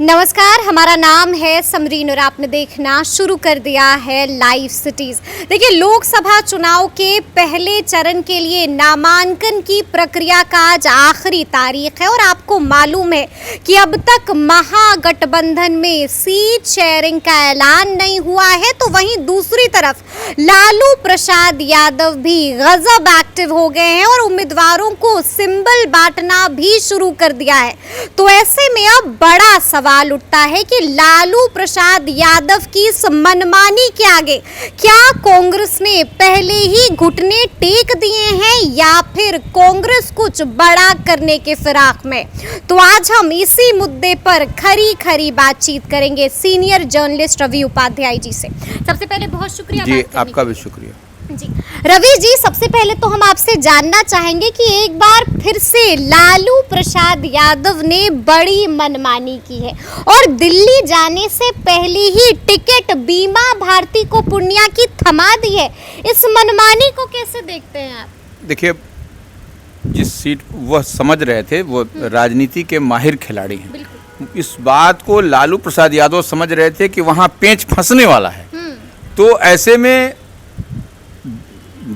नमस्कार, हमारा नाम है समरीन और आपने देखना शुरू कर दिया है लाइव सिटीज। देखिए, लोकसभा चुनाव के पहले चरण के लिए नामांकन की प्रक्रिया का आज आखिरी तारीख है और आपको मालूम है कि अब तक महागठबंधन में सीट शेयरिंग का ऐलान नहीं हुआ है, तो वहीं दूसरी तरफ लालू प्रसाद यादव भी गजब एक्टिव हो गए हैं और उम्मीदवारों को सिंबल बांटना भी शुरू कर दिया है। तो ऐसे में अब बड़ा सवाल उठता है कि लालू प्रसाद यादव की इस मनमानी के आगे क्या कांग्रेस ने पहले ही घुटने टेक दिए हैं या फिर कांग्रेस कुछ बड़ा करने के फिराक में। तो आज हम इसी मुद्दे पर खरी खरी बातचीत करेंगे सीनियर जर्नलिस्ट रवि उपाध्याय जी से। सबसे पहले बहुत शुक्रिया जी, आपका भी शुक्रिया जी। रवि जी, सबसे पहले तो हम आपसे जानना चाहेंगे कि एक बार फिर से लालू प्रसाद यादव ने बड़ी मनमानी की है और दिल्ली जाने से पहले ही टिकट बीमा भारती को पूर्णिया की थमा दी है। इस मनमानी को कैसे देखते हैं आप? देखिए, जिस सीट वह समझ रहे थे वो राजनीति के माहिर खिलाड़ी हैं। इस बात को लालू प्रसाद यादव समझ रहे थे कि वहाँ पेंच फंसने वाला है, तो ऐसे में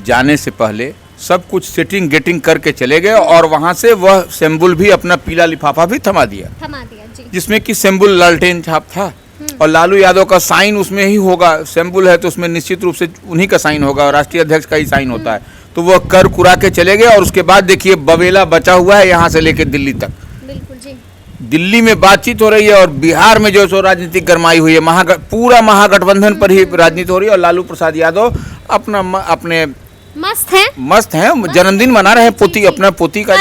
जाने से पहले सब कुछ सेटिंग गेटिंग करके चले गए और वहाँ से वह सिंबल भी, अपना पीला लिफाफा भी थमा दिया जी। जिसमें कि सिंबल लालटेन छाप था और लालू यादव का साइन उसमें ही होगा। सिंबल है तो उसमें निश्चित रूप से उन्हीं का साइन होगा और राष्ट्रीय अध्यक्ष का ही साइन होता है। तो वह कर कुरा के चले गए और उसके बाद देखिए बवेला बचा हुआ है यहाँ से लेकर दिल्ली तक। बिल्कुल जी। दिल्ली में बातचीत हो रही है और बिहार में जो सो राजनीतिक गरमाई हुई है, पूरा महागठबंधन पर ही राजनीति हो रही है और लालू प्रसाद यादव अपने मस्त हैं, जन्मदिन मना रहे हैं पोती, अपना पोती का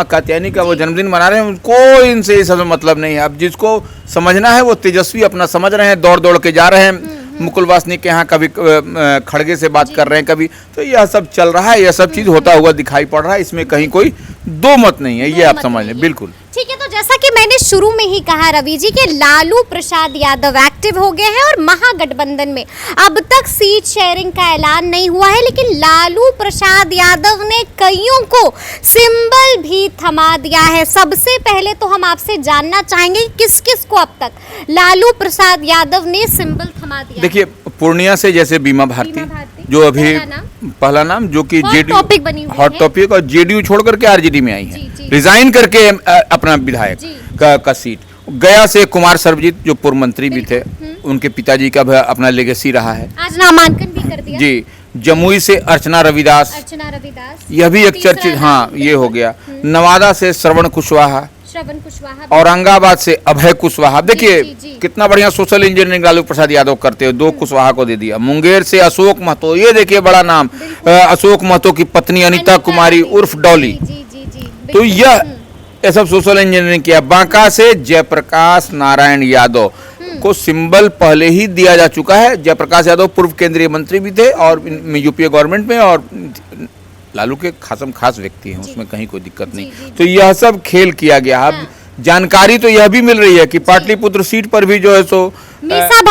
कात्यायनी का वो जन्मदिन मना रहे हैं। उनको इनसे ये सब मतलब नहीं है। अब जिसको समझना है वो तेजस्वी अपना समझ रहे हैं, दौड़ दौड़ के जा रहे हैं मुकुल वासनिक के यहाँ, कभी खड़गे से बात कर रहे हैं, कभी तो यह सब चल रहा है, यह सब चीज होता हुआ दिखाई पड़ रहा है। इसमें कहीं कोई दो मत नहीं है, ये आप समझ लें। बिल्कुल ठीक है। तो जैसा कि मैंने शुरू में ही कहा रवि जी कि लालू प्रसाद यादव एक्टिव हो गए हैं और महागठबंधन में अब तक सीट शेयरिंग का ऐलान नहीं हुआ है, लेकिन लालू प्रसाद यादव ने कईयों को सिंबल भी थमा दिया है। सबसे पहले तो हम आपसे जानना चाहेंगे किस किस को अब तक लालू प्रसाद यादव ने सिंबल थमा दिया। देखिए, पूर्णिया से जैसे बीमा भारती जो अभी पहला नाम जो कि जेडीयू हॉट टॉपिक और जेडीयू छोड़ करके आरजेडी में आई है, रिजाइन करके अपना विधायक का सीट। गया से कुमार सर्वजीत जो पूर्व मंत्री भी थे, उनके पिताजी का भी अपना लेगेसी रहा है, आज नामांकन भी कर दिया जी। जमुई से अर्चना रविदास यह भी एक चर्चित, हाँ ये हो गया। नवादा से श्रवण कुशवाहा, औरंगाबाद से अभय कुशवाहा। देखिए कितना बढ़िया सोशल इंजीनियरिंग लालू प्रसाद यादव करते हो, 2 कुशवाहा को दे दिया। मुंगेर से अशोक महतो, ये देखिए बड़ा नाम, अशोक महतो की पत्नी अनिता कुमारी उर्फ डॉली, तो यह सब सोशल इंजीनियरिंग किया। बांका से जयप्रकाश नारायण यादव को सिंबल पहले ही दिया जा चुका है। जयप्रकाश यादव पूर्व केंद्रीय मंत्री भी थे और यूपीए गवर्नमेंट में, और लालू के खास व्यक्ति हैं, उसमें कहीं कोई दिक्कत नहीं। तो यह सब खेल किया गया। अब जानकारी तो यह भी मिल रही है कि पाटलिपुत्र सीट पर भी जो है सो मीसा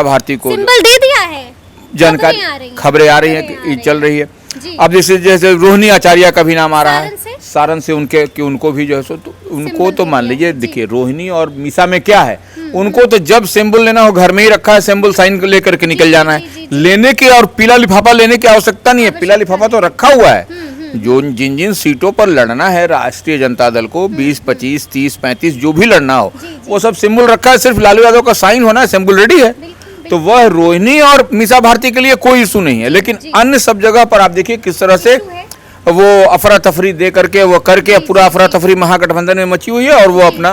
भारती को सिंबल दे दिया है। जानकारी, खबरें आ रही है कि चल रही है। अब जैसे रोहिणी आचार्य का भी नाम आ रहा है सारण से, उनको भी जो है सो, तो उनको तो मान लीजिए, देखिए रोहिणी और मीसा में क्या है, उनको तो जब सिंबल लेना हो घर में ही रखा है, सिंबल साइन लेकर के निकल जाना है। लेने के और पीला लिफाफा लेने की आवश्यकता नहीं है, पीला लिफाफा तो रखा हुआ है। जो जिन सीटों पर लड़ना है राष्ट्रीय जनता दल को, 20, 25, 30, 35 जो भी लड़ना हो, वो सब सिंबल रखा है, सिर्फ लालू यादव का साइन होना है, सिंबल रेडी है। तो वह रोहिणी और मीसा भारती के लिए कोई इशू नहीं है, लेकिन अन्य सब जगह पर आप देखिए किस तरह से वो अफरा तफरी दे करके वो करके पूरा अफरा तफरी महागठबंधन में मची हुई है। और वो अपना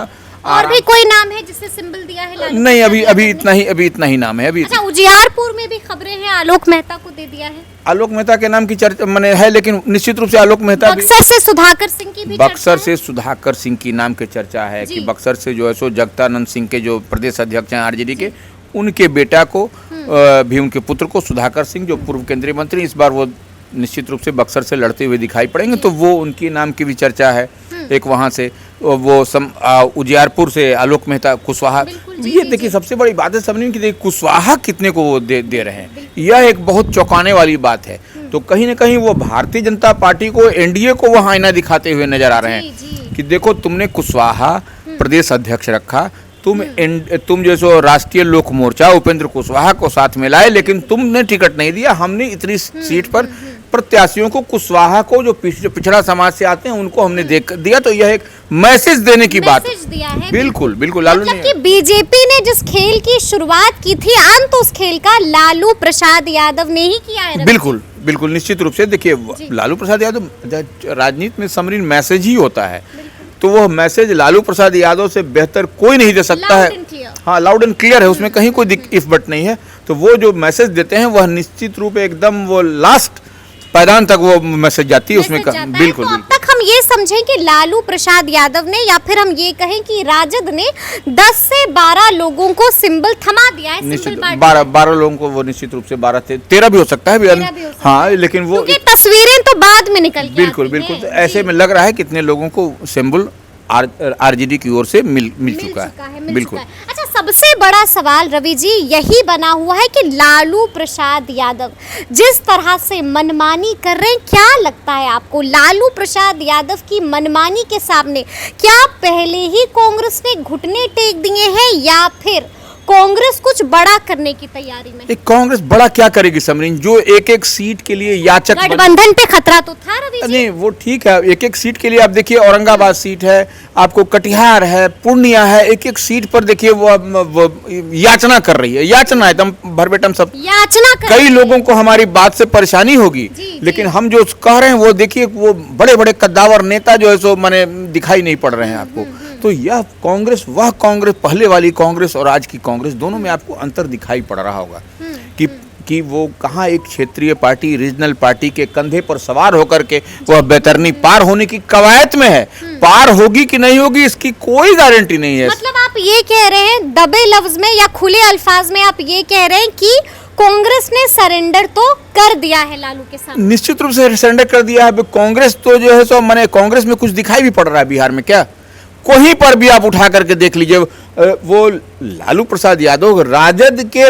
और भी कोई नाम है जिससे सिंबल दिया है? नहीं, अभी इतना ही नाम है। अभी अच्छा, उजियारपुर में भी खबरें हैं आलोक मेहता को दे दिया है। आलोक मेहता के नाम की चर्चा मैंने है, लेकिन निश्चित रूप से आलोक मेहता बक्सर से सुधाकर सिंह की भी बक्सर से सुधाकर सिंह की नाम की चर्चा है कि बक्सर से जो है सो जगतानंद सिंह के जो प्रदेश अध्यक्ष हैं आरजेडी के, उनके बेटा को भी, उनके पुत्र को सुधाकर सिंह जो पूर्व केंद्रीय मंत्री, इस बार वो निश्चित रूप से बक्सर से लड़ते हुए दिखाई पड़ेंगे, तो वो उनकी नाम की भी चर्चा है। एक वहाँ से वो उजियारपुर से आलोक मेहता कुशवाहा। ये देखिए सबसे बड़ी बात है सबने कि देखिए कुशवाहा कितने को वो दे रहे हैं, यह एक बहुत चौंकाने वाली बात है। तो कहीं ना कहीं वो भारतीय जनता पार्टी को, एनडीए को वो आईना दिखाते हुए नजर आ रहे हैं कि देखो तुमने कुशवाहा प्रदेश अध्यक्ष रखा, तुम जो सो राष्ट्रीय लोक मोर्चा उपेंद्र कुशवाहा को साथ में लाए, लेकिन तुमने टिकट नहीं दिया। हमने इतनी सीट पर प्रत्याशियों को, कुशवाहा को, जो पिछड़ा समाज से आते हैं, उनको हमने दिया। तो यह एक मैसेज देने की बात दिया है। बिल्कुल बिल्कुल लालू मतलब कि बीजेपी ने जिस खेल की शुरुआत की थी, अंत उस खेल का लालू प्रसाद यादव ने ही किया है। बिल्कुल बिल्कुल निश्चित रूप से। देखिए, लालू प्रसाद यादव, राजनीति में समरीन मैसेज ही होता है, तो वो मैसेज लालू प्रसाद यादव से बेहतर कोई नहीं दे सकता है। हाँ, लाउड एंड क्लियर है, उसमें कहीं कोई इफ बट नहीं है। तो वो जो मैसेज देते हैं वह निश्चित रूप एकदम वो लास्ट पायदान तक वो मैसेज जाती है उसमें। बिल्कुल। तो अब तक हम ये समझें कि लालू प्रसाद यादव ने, या फिर हम ये कहें कि राजद ने 10 से 12 लोगों को सिंबल थमा दिया है। निश्चित 12 लोगों को, वो निश्चित रूप से 12-13 भी हो सकता है। हाँ, लेकिन वो तस्वीरें तो बाद में निकल के बिल्कुल बिल्कुल। तो ऐसे में लग रहा है कितने लोगों को सिंबल आरजेडी की ओर से मिल चुका है। बिल्कुल। अच्छा, सबसे बड़ा सवाल रवि जी यही बना हुआ है कि लालू प्रसाद यादव जिस तरह से मनमानी कर रहे हैं, क्या लगता है आपको लालू प्रसाद यादव की मनमानी के सामने क्या पहले ही कांग्रेस ने घुटने टेक दिए हैं, या फिर कांग्रेस कुछ बड़ा करने की तैयारी में? कांग्रेस बड़ा क्या करेगी समरीन? जो एक एक सीट के लिए याचक, गठबंधन पे खतरा तो था रवि जी। नहीं, वो ठीक है। एक एक सीट के लिए आप देखिए, औरंगाबाद सीट है, आपको कटिहार है, पूर्णिया है, एक एक सीट पर देखिए वो याचना कर रही है। याचना एकदम भरभेटम सब याचना कर कई लोगों को हमारी बात से परेशानी होगी, लेकिन हम जो कह रहे हैं वो देखिए, वो बड़े बड़े कद्दावर नेता जो है सो माने दिखाई नहीं पड़ रहे हैं आपको। तो यह कांग्रेस, वह कांग्रेस, पहले वाली कांग्रेस और आज की कांग्रेस, दोनों में आपको अंतर दिखाई पड़ रहा होगा कि वो कहाँ एक क्षेत्रीय पार्टी, रीजनल पार्टी के कंधे पर सवार होकर के वह बैतरनी पार होने की कवायद में है। पार होगी कि नहीं होगी इसकी कोई गारंटी नहीं है। मतलब आप ये कह रहे हैं, दबे लफ्ज में या खुले अल्फाज में आप ये कह रहे हैं कि कांग्रेस ने सरेंडर तो कर दिया है लालू के सामने? निश्चित रूप से सरेंडर कर दिया है। कांग्रेस तो जो है सो माने कांग्रेस में कुछ दिखाई भी पड़ रहा है बिहार में क्या? कहीं पर भी आप उठा करके देख लीजिए, वो लालू प्रसाद यादव राजद के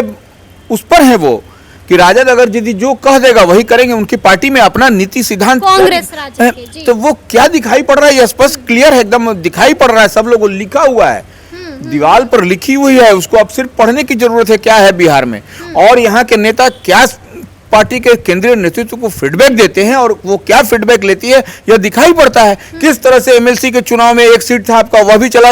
उस पर है, वो कि राजद अगर यदि जो कह देगा वही करेंगे। उनकी पार्टी में अपना नीति सिद्धांत कांग्रेस राजद के, जी। तो वो क्या दिखाई पड़ रहा है? स्पष्ट क्लियर है, एकदम दिखाई पड़ रहा है। सब लोगों लिखा हुआ है, दीवार पर लिखी हुई है, उसको अब सिर्फ पढ़ने की जरूरत है क्या है बिहार में। और यहाँ के नेता क्या पार्टी के केंद्रीय नेतृत्व को फीडबैक देते हैं और वो क्या फीडबैक लेती है यह दिखाई पड़ता है। किस तरह से एमएलसी के चुनाव में एक सीट था आपका, वह भी चला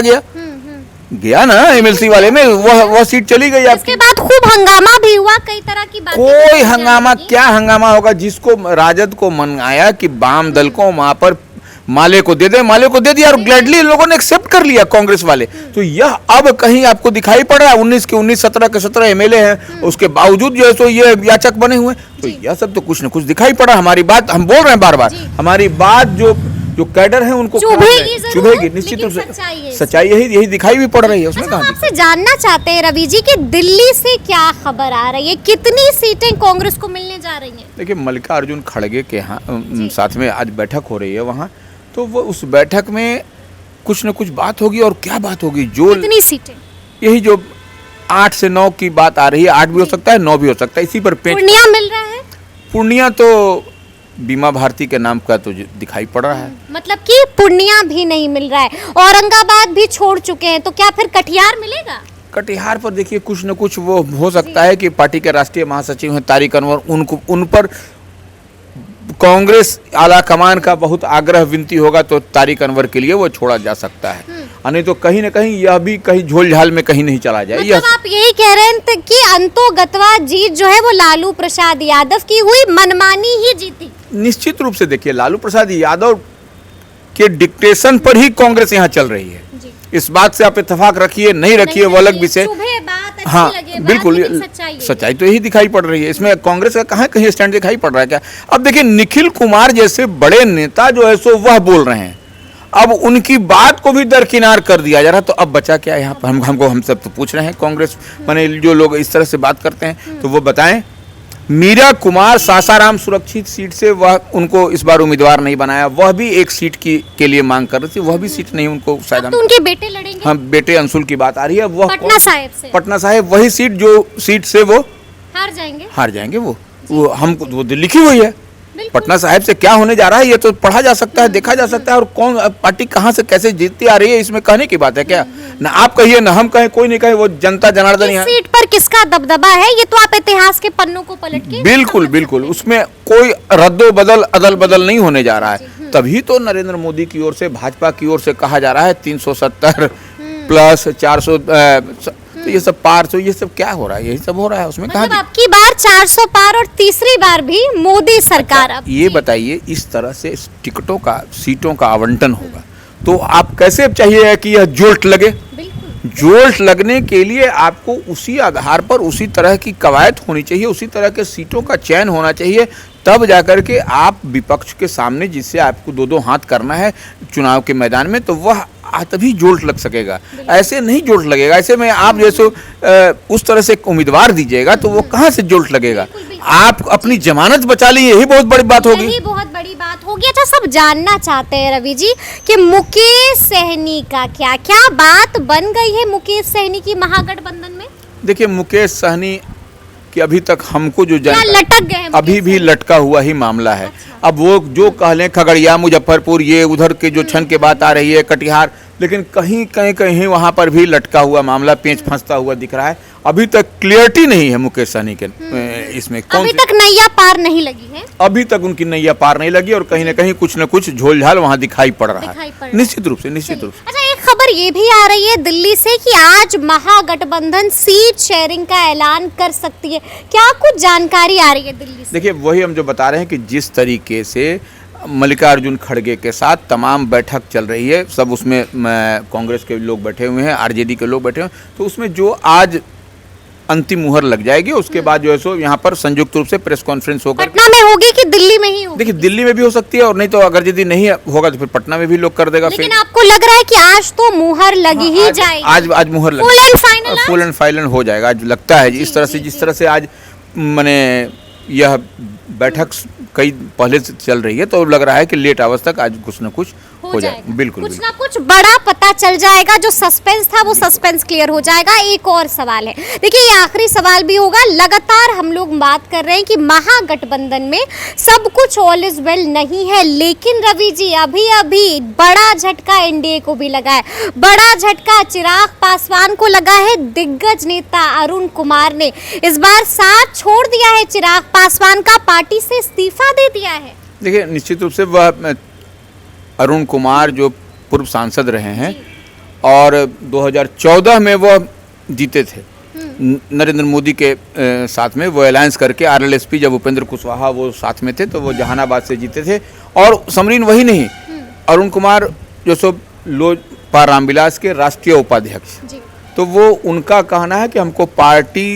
गया ना एमएलसी वाले में, वह सीट चली गई। इसके बाद खूब हंगामा भी हुआ, कई तरह की बातें। कोई हंगामा क्या हंगामा होगा? जिसको राजद को मंगाया कि वाम दल को वहां पर माले को दे दिया और ग्लैडली लोगों ने एक्सेप्ट कर लिया कांग्रेस वाले। तो यह अब कहीं आपको दिखाई पड़ रहा है? 19 के 19, 17 के 17 एमएलए हैं, उसके बावजूद जो है सो ये याचक बने हुए। तो यह सब तो कुछ न कुछ दिखाई पड़ा। हमारी बात हम बोल रहे हैं बार-बार, हमारी बात जो कैडर है उनको चुभेगी निश्चित रूप से। सच्चाई यही दिखाई भी पड़ रही है उसमें। अच्छा, आपसे जानना चाहते हैं रवि जी कि दिल्ली से क्या खबर आ रही है, कितनी सीटें कांग्रेस को मिलने जा रही हैं? देखिए, मल्लिकार्जुन खड़गे के साथ में आज बैठक हो रही है वहाँ, तो वो उस बैठक में कुछ न कुछ बात होगी। और क्या बात होगी? जो कितनी सीटें, यही जो 8 से 9 की बात आ रही है, 8 भी हो सकता है, 9 भी हो सकता है, इसी पर पूर्णिया मिल रहा है। पूर्णिया तो बीमा भारती के नाम का तो दिखाई पड़ रहा है। मतलब कि पूर्णिया भी नहीं मिल रहा है, औरंगाबाद भी छोड़ चुके हैं, तो क्या फिर कटिहार मिलेगा? कटिहार पर देखिए कुछ न कुछ वो हो सकता है कि पार्टी के राष्ट्रीय महासचिव हैं तारिक अनवर, उन पर कांग्रेस आला कमान का बहुत आग्रह विनती होगा तो तारिक अनवर के लिए वो छोड़ा जा सकता है। नहीं तो कहीं न कहीं यह भी कहीं झोल झाल में कहीं नहीं चला जाए। मतलब आप यही कह रहे हैं कि अंतोगत्वा जीत जो है वो लालू प्रसाद यादव की हुई, मनमानी ही जीती? निश्चित रूप से देखिए, लालू प्रसाद यादव के डिक्टेशन पर ही कांग्रेस यहाँ चल रही है। इस बात से आप इत्तेफाक रखिए नहीं रखिए वो अलग विषय। हाँ बिल्कुल, सच्चाई तो यही दिखाई पड़ रही है। इसमें कांग्रेस का कहाँ कहीं स्टैंड दिखाई पड़ रहा है क्या? अब देखिए, निखिल कुमार जैसे बड़े नेता जो है सो वह बोल रहे हैं, अब उनकी बात को भी दरकिनार कर दिया जा रहा। तो अब बचा क्या यहाँ पर? हम सब तो पूछ रहे हैं, कांग्रेस माने जो लोग इस तरह से बात करते हैं तो वो बताएं। मीरा कुमार सासाराम सुरक्षित सीट से वह उनको इस बार उम्मीदवार नहीं बनाया, वह भी एक सीट के लिए मांग कर रही थी, वह भी सीट नहीं उनको शायद। तो उनके बेटे लड़ेंगे? हाँ, बेटे अंशुल की बात आ रही है। वह पटना साहिब वही सीट जो सीट से वो हार जाएंगे वो हमको वो लिखी हुई है। पटना साहिब से क्या होने जा रहा है ये तो पढ़ा जा सकता है, देखा जा सकता है, और कौन पार्टी कहाँ से कैसे जीतती आ रही है इसमें कहने की बात है क्या? ना आप कहिए ना हम कहें, कोई नहीं कहे, वो जनता जनार्दन इस सीट पर किसका दबदबा है ये तो आप इतिहास के पन्नों को पलट के बिल्कुल बिल्कुल उसमें कोई रद्दो बदल अदल बदल नहीं होने जा रहा है। तभी तो नरेंद्र मोदी की ओर से, भाजपा की ओर से कहा जा रहा है 370 प्लस 400 तो ये सब पार, तो ये सब क्या हो रहा है? यही सब हो रहा है उसमें। मतलब आपकी बार 400 पार और तीसरी बार भी मोदी सरकार। अब ये बताइए, इस तरह से टिकटों का, सीटों का आवंटन होगा तो आप कैसे चाहिए कि यह जोल्ट लगे? जोल्ट लगने के लिए आपको उसी आधार पर उसी तरह की कवायद होनी चाहिए, उसी तरह के सीटों का चयन होना चाहिए, तब जाकर के आप विपक्ष के सामने, जिससे आपको दो दो हाथ करना है चुनाव के मैदान में, तो वह तभी जोल्ट लग सकेगा। ऐसे नहीं जोल्ट लगेगा। ऐसे में आप जैसे उस तरह से उम्मीदवार दीजिएगा तो वो कहाँ से जोल्ट लगेगा? आप अपनी जमानत बचा ली, यही बहुत बड़ी बात होगी। यही बहुत बड़ी बात होगी। अच्छा, सब जानना चाहते हैं रवि जी कि मुकेश सहनी का क्या क्या बात बन गई है मुकेश सहनी की महागठबंधन में? देखिए, मुकेश सहनी कि अभी तक हमको जो लटक गए, अभी भी लटका हुआ ही मामला है। अच्छा। अब वो जो कह लें खगड़िया, मुजफ्फरपुर, ये उधर के जो क्षण के बात आ रही है, कटिहार, लेकिन कहीं कहीं कहीं वहाँ पर भी लटका हुआ मामला, पेंच फंसता हुआ दिख रहा है। अभी तक क्लियरिटी नहीं है मुकेश सहनी के इसमें। अभी तक नैया पार नहीं लगी है। अभी तक उनकी नैया पार नहीं लगी और कहीं ना कहीं कुछ न कुछ झोलझाल वहाँ दिखाई पड़ रहा है। निश्चित रूप से, निश्चित रूप से। अच्छा, एक खबर ये भी आ रही है दिल्ली से कि आज महागठबंधन सीट शेयरिंग का ऐलान कर सकती है। क्या कुछ जानकारी आ रही है दिल्ली से? देखिए, वही हम जो बता रहे हैं कि जिस तरीके से मल्लिकार्जुन खड़गे के साथ तमाम बैठक चल रही है, सब उसमें कांग्रेस के लोग बैठे हुए हैं, आरजेडी के लोग बैठे हुए हैं, तो उसमें जो आज अंतिम मुहर लग जाएगी, उसके बाद जो है सो यहाँ पर संयुक्त रूप से प्रेस कॉन्फ्रेंस होकर पटना में होगी कि दिल्ली में ही होगी? देखिए, दिल्ली में भी हो सकती है, और नहीं तो अगर यदि नहीं होगा तो फिर पटना में भी लोग कर देगा। लेकिन आपको लग रहा है कि आज तो मुहर लगी ही जाएगी? आज मुहर लगी, फुल एंड फाइनल हो जाएगा। आज लगता है इस तरह से, जिस तरह से आज माने यह बैठक कई पहले से चल रही है, तो लग रहा है कि लेट आवर्स तक आज कुछ न कुछ हो जाएगा। बिल्कुल, कुछ ना कुछ बड़ा पता चल जाएगा। जो सस्पेंस था वो सस्पेंस क्लियर हो जाएगा। एक और सवाल है, देखिए ये आखिरी सवाल भी होगा। लगातार हम लोग बात कर रहे हैं कि महागठबंधन में सब कुछ ऑल इज वेल नहीं है, लेकिन रवि जी अभी अभी बड़ा झटका एनडीए को भी लगा है। बड़ा झटका चिराग पासवान को लगा है। दिग्गज नेता अरुण कुमार ने इस बार साथ छोड़ दिया है चिराग पासवान का, पार्टी से इस्तीफा दे दिया है। देखिए, निश्चित रूप से वह अरुण कुमार जो पूर्व सांसद रहे हैं और 2014 में वो जीते थे नरेंद्र मोदी के साथ में, वो अलायंस करके आरएलएसपी, जब उपेंद्र कुशवाहा वो साथ में थे तो वो जहानाबाद से जीते थे। और समरीन वही नहीं, अरुण कुमार जो सो लोजपा रामविलास के राष्ट्रीय उपाध्यक्ष, तो वो उनका कहना है कि हमको पार्टी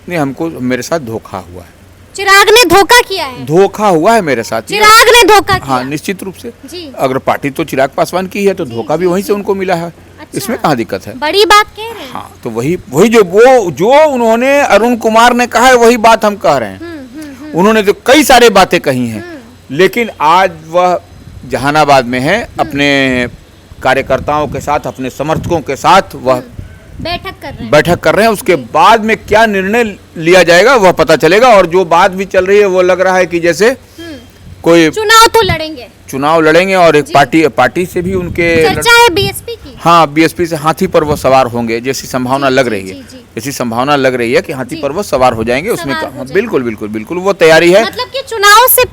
ने हमको मेरे साथ धोखा हुआ है। चिराग ने धोखा किया है? धोखा हुआ है मेरे साथ। चिराग ने धोखा किया? हाँ, निश्चित रूप से। अगर पार्टी तो चिराग पासवान की है तो धोखा भी वहीं से उनको मिला है। अच्छा, इसमें कहाँ दिक्कत है? बड़ी बात कह रहे हैं। हाँ, तो वही जो उन्होंने अरुण कुमार ने कहा है वही बात हम कह रहे हैं। उन्होंने तो कई सारे बातें कही हैं, लेकिन आज वह जहानाबाद में है, अपने कार्यकर्ताओं के साथ, अपने समर्थकों के साथ वह बैठक कर रहे हैं। उसके बाद में क्या निर्णय लिया जाएगा वह पता चलेगा। और जो बात भी चल रही है वो लग रहा है कि जैसे कोई चुनाव लड़ेंगे और एक पार्टी से भी उनके चर्चा है बीएसपी की। हाँ, बीएसपी से हाथी पर वो सवार होंगे जैसी संभावना लग रही है। ऐसी संभावना लग रही है कि हाथी पर वो सवार हो जाएंगे। उसमें बिल्कुल बिल्कुल बिल्कुल वो तैयारी है। मतलब कि चुनाव से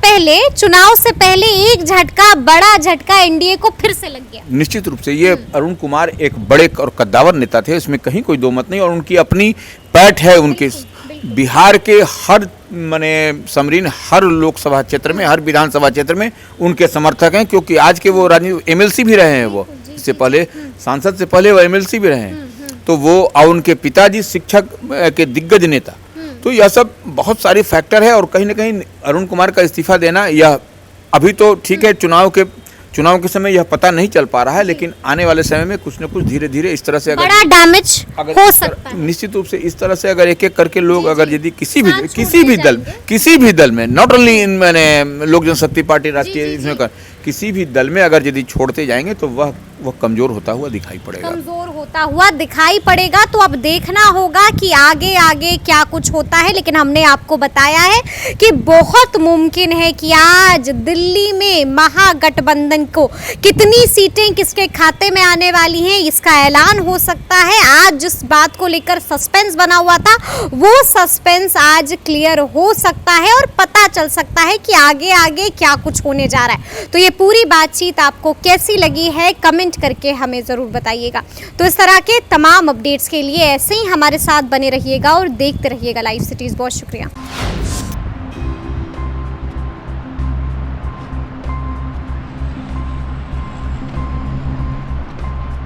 पहले एक झटका, बड़ा झटका एनडीए को फिर से लग गया। निश्चित रूप से ये अरुण कुमार एक बड़े और कद्दावर नेता थे, इसमें कहीं कोई दो मत नहीं। और उनकी अपनी पैठ है, उनके बिहार के हर समरीन हर लोकसभा क्षेत्र में, हर विधानसभा क्षेत्र में उनके समर्थक हैं, क्योंकि आज के वो राजनीति एमएलसी भी रहे हैं। वो इससे पहले सांसद से पहले वो एमएलसी भी रहे हैं। तो वो और उनके पिताजी शिक्षक के दिग्गज नेता। तो यह सब बहुत सारे फैक्टर है। और कहीं ना कहीं अरुण कुमार का इस्तीफा देना, यह अभी तो ठीक है, चुनाव के समय यह पता नहीं चल पा रहा है, लेकिन आने वाले समय में कुछ न कुछ धीरे धीरे इस तरह से अगर बड़ा डैमेज हो सकता है। निश्चित रूप से इस तरह से अगर एक एक करके लोग अगर यदि किसी भी दल में, नॉट ओनली इन मैंने लोक जनशक्ति पार्टी राष्ट्रीय इसमें किसी भी दल में अगर यदि छोड़ते जाएंगे तो वह कमजोर होता हुआ दिखाई पड़ेगा। होता हुआ दिखाई पड़ेगा। तो अब देखना होगा कि आगे आगे क्या कुछ होता है, लेकिन हमने आपको बताया है कि बहुत मुमकिन है कि आज दिल्ली में महागठबंधन को कितनी सीटें किसके खाते में आने वाली हैं इसका ऐलान हो सकता है। आज जिस बात को लेकर सस्पेंस बना हुआ था वो सस्पेंस आज क्लियर हो सकता है और पता चल सकता है कि आगे आगे क्या कुछ होने जा रहा है। तो ये पूरी बातचीत आपको कैसी लगी है कमेंट करके हमें ज़रूर बताइएगा। तो इस तरह के तमाम अपडेट्स के लिए ऐसे ही हमारे साथ बने रहिएगा और देखते रहिएगा लाइव सिटीज़। बहुत शुक्रिया।